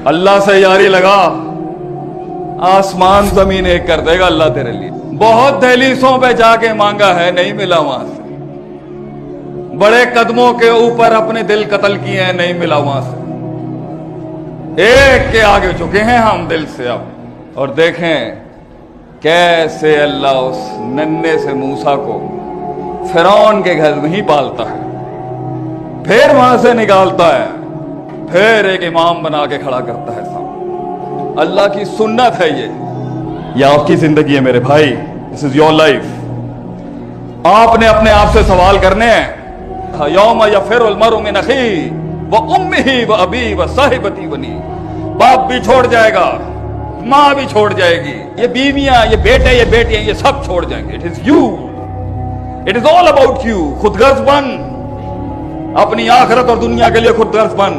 अल्लाह से यारी लगा, आसमान जमीन एक कर देगा अल्लाह तेरे लिए। बहुत दहलीसों पे जाके मांगा है, नहीं मिला वहां से। बड़े कदमों के ऊपर अपने दिल कत्ल किए हैं, नहीं मिला वहां से। एक के आगे झुके हैं हम दिल से अब। और देखें कैसे अल्लाह उस नन्हे से मूसा को फिरौन के घर में ही पालता है, फिर वहां से निकालता है, फिर एक इमाम बना के खड़ा करता है सामने। अल्लाह की सुन्नत है ये आपकी जिंदगी है मेरे भाई। This is your life. आपने अपने आप से सवाल करने हैं। यौम यफिरुल मरउ मिन अखीही व उम्मिही व अबीही व साहिबती बनी। बाप भी छोड़ जाएगा, मां भी छोड़ जाएगी, ये बीवियां, ये बेटे, ये बेटियां, ये सब छोड़ जाएंगे। It is you, it is all about you. खुदगर्ज बन, अपनी आखिरत और दुनिया के लिए खुदगर्ज बन।